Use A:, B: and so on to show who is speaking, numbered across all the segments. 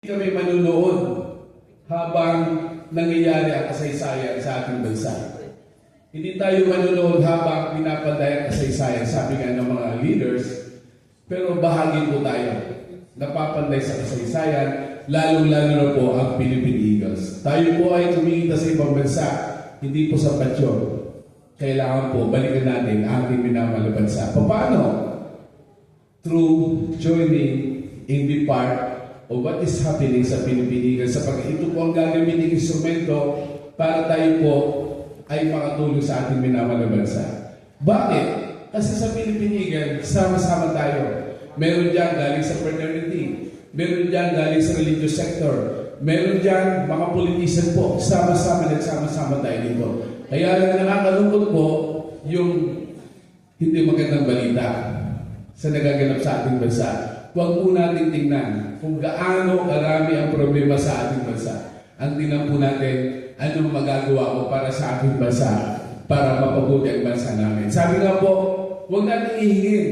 A: Kami manunood habang nangyayari ang kasaysayan sa ating bansa. Hindi tayo manunood habang pinapanday ang kasaysayan, sabi nga ng mga leaders, pero bahagi po tayo. Napapanday sa kasaysayan, lalong-lalo na po ang Philippine Eagles. Tayo po ay tumingin sa ibang bansa, hindi po sa patsyon. Kailangan po balikan natin ang ating minamahal na bansa. Paano? Through joining in the part of what is happening sa Philippine Eagles, sapagkat ito po ang gagamitin instrumento para tayo po ay makatulong sa ating minamahal na bansa. Bakit? Kasi sa Philippine Eagles, sama-sama tayo. Meron dyan galing sa fraternity, meron dyan galing sa religious sector, meron dyan mga politician po, sama-sama, nagsama-sama tayo dito. Kaya lang nakakalungkot po yung hindi magandang balita sa nagaganap sa ating bansa. Huwag po natin tingnan kung gaano karami ang problema sa ating bansa. Ang tingnan po natin, anong magagawa ko para sa ating bansa, para mapabuti ang bansa namin. Sabi nga po, huwag natin ihingin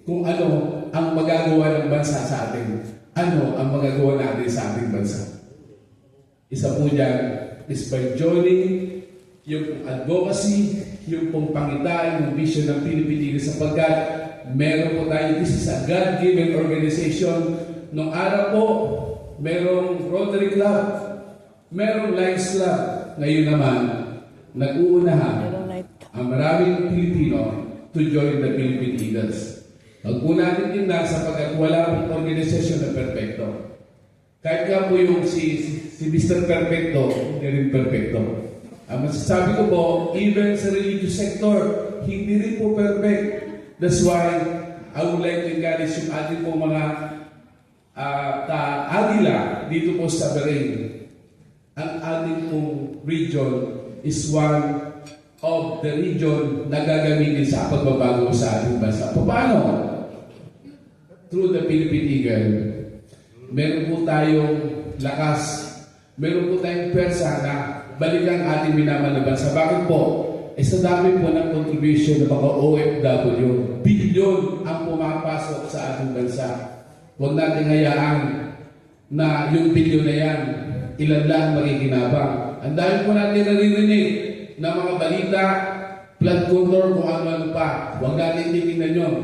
A: kung ano ang magagawa ng bansa sa atin. Ano ang magagawa natin sa ating bansa. Isa po dyan is by joining yung advocacy, yung pong pangitain, yung vision ng Philippine Eagles, sapagkat meron po tayo, this is a God-given organization. Nung araw po, merong Rotary Club, merong Lions Club. Ngayon naman, nag-uunahan ang maraming Pilipino to join the Philippine Eagles. Huwag po natin tingnan sapagkat wala pong organisasyon na perfecto. Kahit nga po yung si Mr. Perfecto, hindi rin perfecto. Ang masasabi ko po, even sa religious sector, hindi rin po perfect. That's why I would like to encourage yung ating po mga ka-agila dito po sa Bahrain. Ang ating pong region is one of the region na gagamitin sa pagbabago sa ating bansa. Paano? Through the Philippine Eagle, meron po tayong lakas, meron po tayong pwersa na balikan ang ating minamahal na bansa. Bakit po? Sa dami po ng contribution ng mga OFW, bilyon ang pumapasok sa ating bansa. Huwag natin hayaan na yung bilyon na yan, ilan lang makikinabang. Ang dami po natin naririnig na mga balita, flood control, kung ano-ano pa. Huwag natin tingnan yun.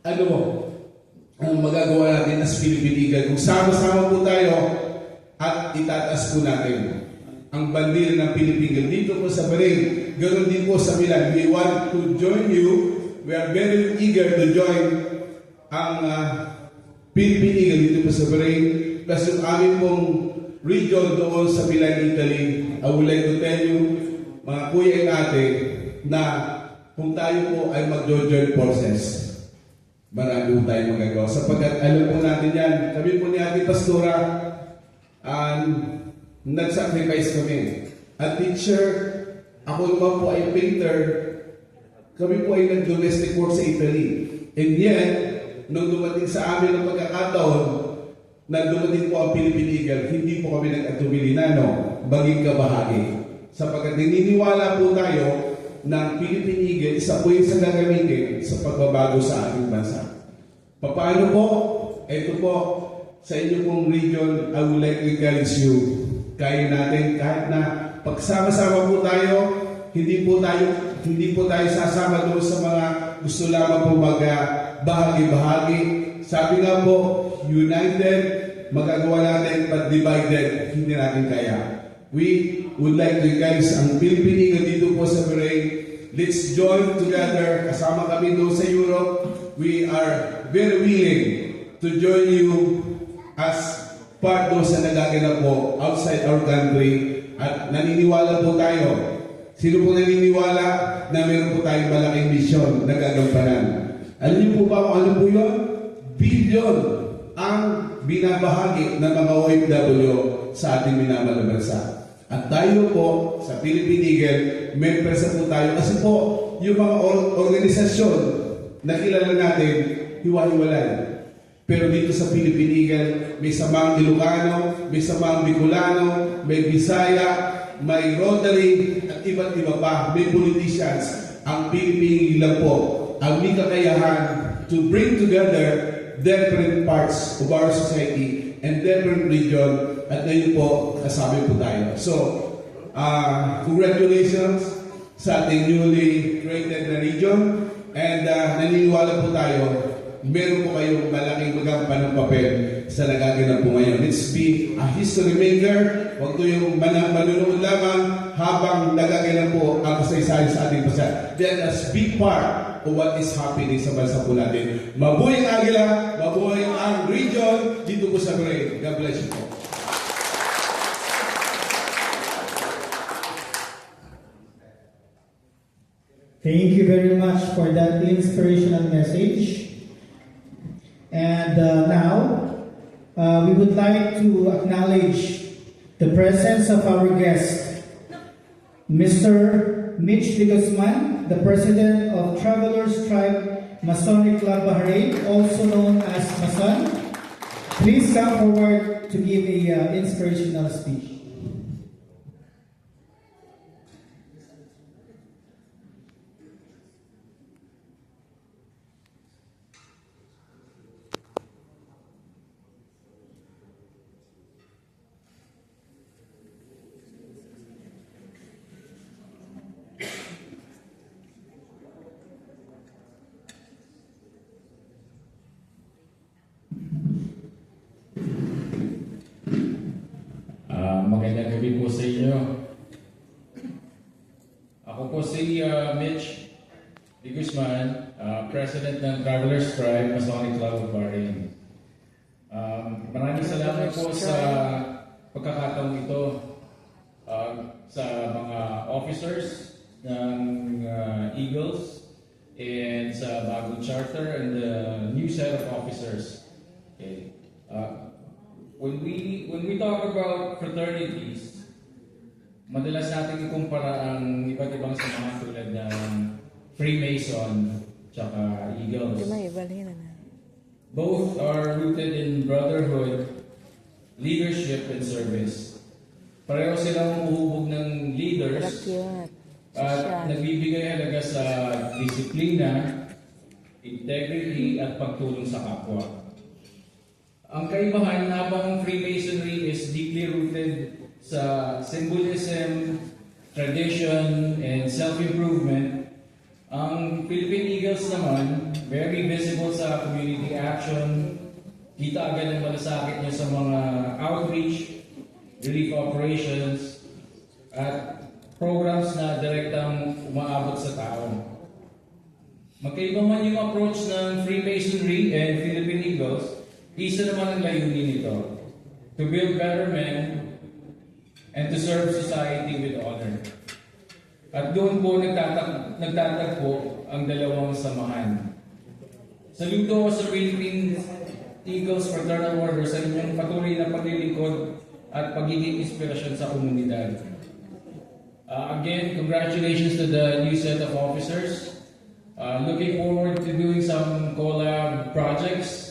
A: Ano ang magagawa natin as Philippine Eagle? Kung sama-sama po tayo at itataas po natin ang bandera ng Philippine Eagle dito po sa Bahrain. Ganoon din po sa Milan. We want to join you. We are very eager to join ang Philippine Eagle dito po sa Bahrain. Kasi yung aming pong region doon sa Milan, Italy, I would like to tell you, mga kuya and ate, na kung tayo po ay mag-join forces, marami po tayong magagawa. Sapagkat alam po natin yan, kami po ni Ate Pastora, nag-sacrifice kami. At teacher, ako naman po ay painter, kami po ay nag-domestic work sa Italy. And yet, nung dumating sa amin ang pagkakataon, na dumating po ang Philippine Eagle, hindi po kami nag-atubili na, baging kabahagi. Sapagkat naniniwala po tayo ng Philippine Eagle, isa po yung sa gagamitin sa pagbabago sa ating bansa. Paano po? Ito po, sa inyo pong region, I would like to encourage you. Kaya natin, kahit na pagsama-sama po tayo, hindi po tayo sasama doon sa mga gusto lamang po mag-bahagi-bahagi. Sabi nga po, united, magagawa natin, but divided, hindi natin kaya. We would like to encourage ang Philippine Eagle dito po sa Bahrain. Let's join together. Kasama kami doon sa Europe. We are very willing to join you as part doon sa nagaganap po outside our country. At naniniwala po tayo. Sino po naniniwala na meron po tayong malaking misyon na gagampanan? Alam niyo po ba kung ano po yun? Bilyon ang binabahagi ng mga OFW sa ating minamahal na bansa. At tayo po sa Philippine Eagle, members po tayo. Kasi po, yung mga organisasyon na kilala natin, hiwa-hiwalay. Pero dito sa Philippine Eagle, may samang Ilocano, may samang Bicolano, may Bisaya, may Rotary, at iba't iba pa. May politicians. Ang Philippine Eagle po, ang may kakayahan to bring together different parts of our society and different region, at ngayon po, kasama po tayo. So, congratulations sa ating newly created na region, and naniniwala po tayo, meron po kayong malaking magampan ng papel sa nagaganap po ngayon. Let's be a history maker. Huwag to yung manunood lamang habang nagaganap po ang kasaysayan sa ating bansa. Let us be part of what is happening sa bansa po natin. Mabuhay ang Agila, mabuhay ang region dito po sa Brain. God bless you po.
B: Thank you very much for that inspirational message. And now, we would like to acknowledge the presence of our guest, Mr. Mitch de Guzman, the President of Travelers Tribe Masonic Club Bahrain, also known as Mason. Please come forward to give a inspirational speech.
C: Magandang gabi po sa inyo. Ako po si Mitch de Guzman, President ng Travelers Tribe Masonic Club of Bahrain. Maraming salamat po sa pagkakataong ito sa mga officers ng Eagles and sa bagong charter and the new set of officers. Okay. When we talk about fraternities, madalas natin ikumpara ang iba't ibang samahan tulad ng Freemason tsaka Eagles. Both are rooted in brotherhood, leadership, and service. Pareho silang umuhubog ng leaders at nagbibigay halaga sa disiplina, integrity, at pagtulong sa kapwa. Ang kaibahan, habang Freemasonry is deeply rooted sa symbolism, tradition, and self-improvement, ang Philippine Eagles naman, very visible sa community action, kita agad ang malasakit niya sa mga outreach, relief operations, at programs na direktang umaabot sa tao. Magkaiba man yung approach ng Freemasonry and Philippine Eagles, isa naman ang layunin nito, to build better men and to serve society with honor. At doon po nagtatagpo ang dalawang samahan. Saludo ko sa Philippine Eagles Fraternal Order sa inyong patuloy na paglilingkod at pagiging inspirasyon sa komunidad. Again, congratulations to the new set of officers. Looking forward to doing some collab projects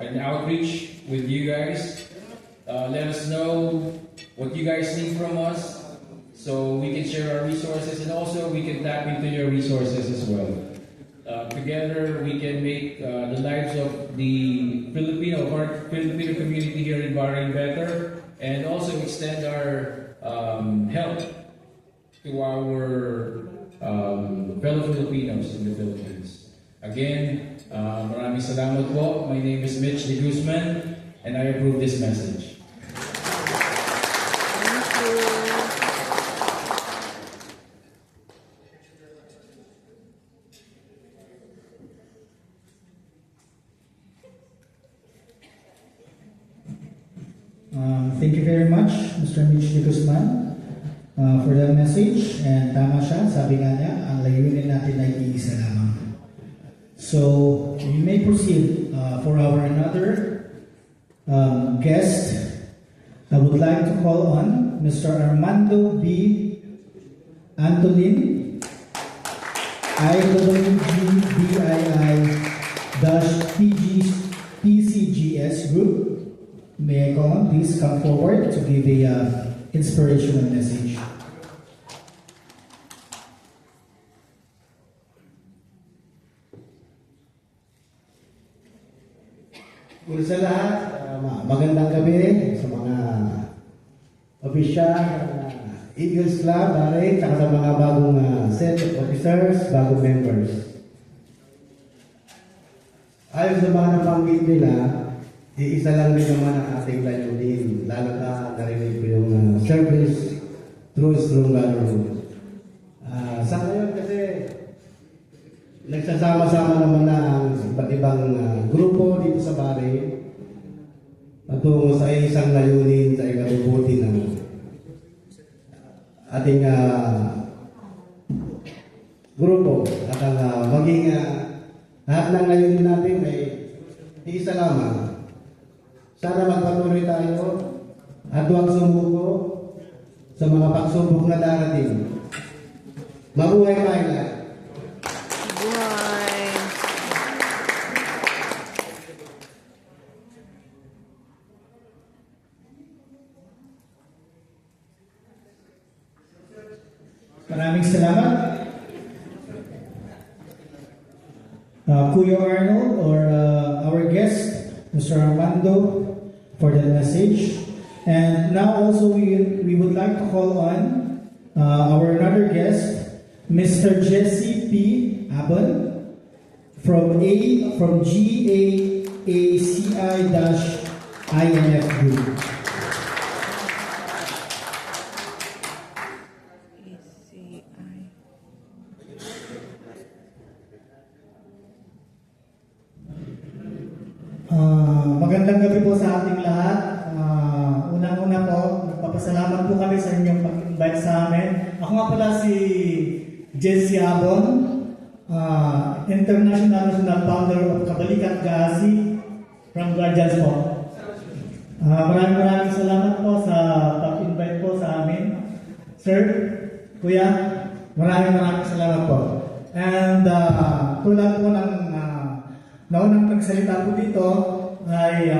C: and outreach with you guys. Let us know what you guys need from us so we can share our resources, and also we can tap into your resources as well. Together we can make the lives of the Filipino community here in Bahrain better, and also extend our help to our fellow Filipinos in the Philippines. Again, maraming salamat po. My name is Mitch de Guzman, and I approve this message.
B: Thank you very much, Mr. Mitch de Guzman, for that message. And tama siya, sabi nga niya, ang layunin natin ay iisa lamang. So, we may proceed for our another guest. I would like to call on Mr. Armando B. Antolin, IWGBII-PCGS Group. May I call on, please come forward to give a inspirational message.
D: Una sa lahat, magandang gabi sa mga opisyal ng Eagles Club, Bahrain, at sa mga bagong set of officers, bagong members. Ayon sa mga napanggit nila, iisa lang din naman ang ating layunin, lalo na narinig ko yung service through strong brotherhood. Sa ngayon kasi, nagsasama-sama naman na ang iba't ibang grupo dito sa Bahrain patungo sa isang layunin sa ikabubuti ng ating grupo at ang maging lahat ng layunin natin ay iisa lamang. Sana magpatuloy tayo at huwag sumuko sa mga pagsubok na darating. Mabuhay tayo lahat.
E: Buhay.
B: Maraming salamat. Kuya Arnold or our guest, Mr. Armando, for that message. And now also we would like to call on our another guest, Mr. Jesse P. Abon from GAACI-INF Group.
E: ACI.
B: Magandang gabi po sa ating lahat. Unang-una po, nagpapasalamat po kami sa inyong pag-invite sa amin. Ako nga pala si Jesse Abon, International National Founder of Kabalikat Gazi from Guardians po. Maraming salamat po sa pag-invite po sa amin. Sir, Kuya, maraming salamat po. And tulad po ng naunang nagsalita po dito ay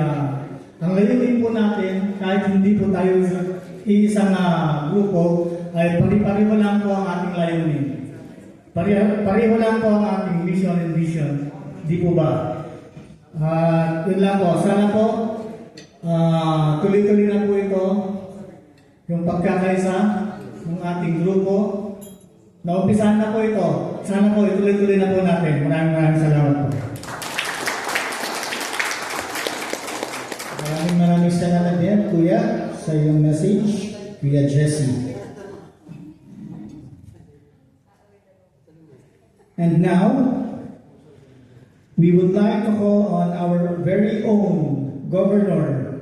B: ang layunin po natin kahit hindi po tayo isang grupo ay pari-pareho lang po ang ating layunin. Pareho lang po ang ating mission and vision. Di po ba? Yun lang po. Sana po tuloy-tuloy na po ito yung pagkakaisa ng ating grupo. Naumpisahan na po ito. Sana po ituloy-tuloy na po natin. Maraming salamat po. Maraming salamat din, Kuya, sa iyong message, Kuya Jesse. And now, we would like to call on our very own Governor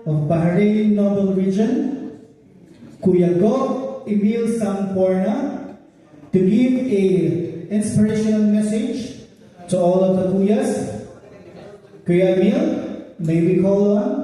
B: of Bahrain Noble Region, Kuya Gov Emil Samporna, to give a inspirational message to all of the Kuyas. Kuya Emil, may we call on?